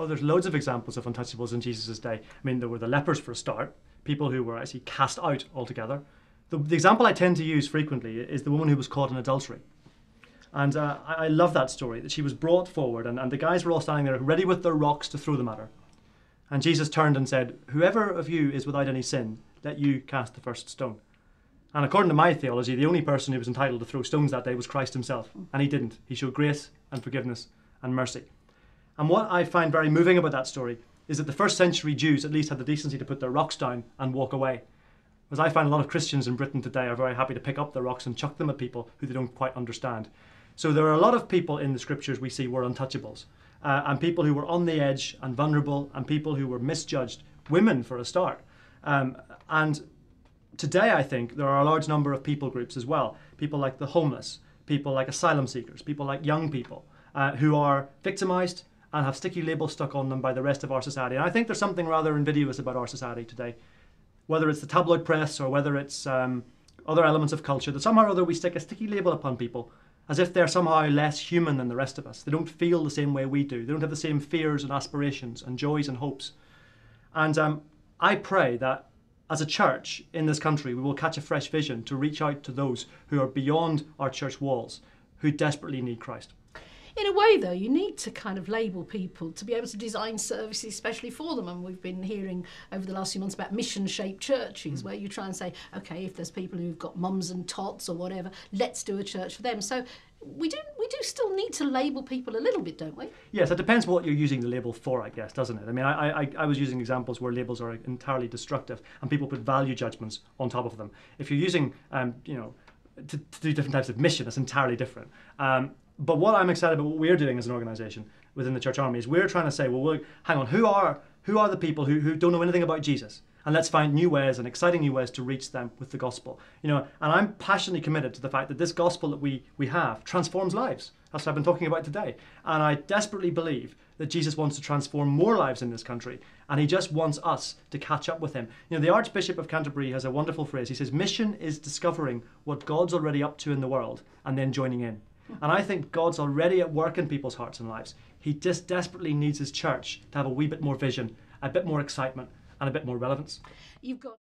Oh, there's loads of examples of untouchables in Jesus' day. I mean, there were the lepers for a start, people who were actually cast out altogether. The example I tend to use frequently is the woman who was caught in adultery. And I love that story, that she was brought forward and the guys were all standing there ready with their rocks to throw them at her. And Jesus turned and said, "Whoever of you is without any sin, let you cast the first stone." And according to my theology, the only person who was entitled to throw stones that day was Christ himself. And he didn't. He showed grace and forgiveness and mercy. And what I find very moving about that story is that the first century Jews at least had the decency to put their rocks down and walk away. Whereas I find a lot of Christians in Britain today are very happy to pick up their rocks and chuck them at people who they don't quite understand. So there are a lot of people in the scriptures we see were untouchables. And people who were on the edge and vulnerable and people who were misjudged. Women, for a start. And today, I think, there are a large number of people groups as well. People like the homeless, people like asylum seekers, people like young people who are victimized and have sticky labels stuck on them by the rest of our society. And I think there's something rather invidious about our society today. Whether it's the tabloid press or whether it's other elements of culture, that somehow or other we stick a sticky label upon people as if they're somehow less human than the rest of us. They don't feel the same way we do. They don't have the same fears and aspirations and joys and hopes. And I pray that as a church in this country, we will catch a fresh vision to reach out to those who are beyond our church walls, who desperately need Christ. In a way, though, you need to kind of label people to be able to design services especially for them. And we've been hearing over the last few months about mission-shaped churches where you try and say, OK, if there's people who've got mums and tots or whatever, let's do a church for them. So we do still need to label people a little bit, don't we? Yes, it depends what you're using the label for, I guess, doesn't it? I mean, I was using examples where labels are entirely destructive and people put value judgments on top of them. If you're using, to do different types of mission, that's entirely different. But what I'm excited about, what we're doing as an organisation within the Church Army, is we're trying to say, well, hang on, who are the people who don't know anything about Jesus? And let's find new ways and exciting new ways to reach them with the gospel. And I'm passionately committed to the fact that this gospel that we have transforms lives. That's what I've been talking about today. And I desperately believe that Jesus wants to transform more lives in this country. And he just wants us to catch up with him. The Archbishop of Canterbury has a wonderful phrase. He says, mission is discovering what God's already up to in the world and then joining in. And I think God's already at work in people's hearts and lives. He just desperately needs his church to have a wee bit more vision, a bit more excitement, and a bit more relevance. You've got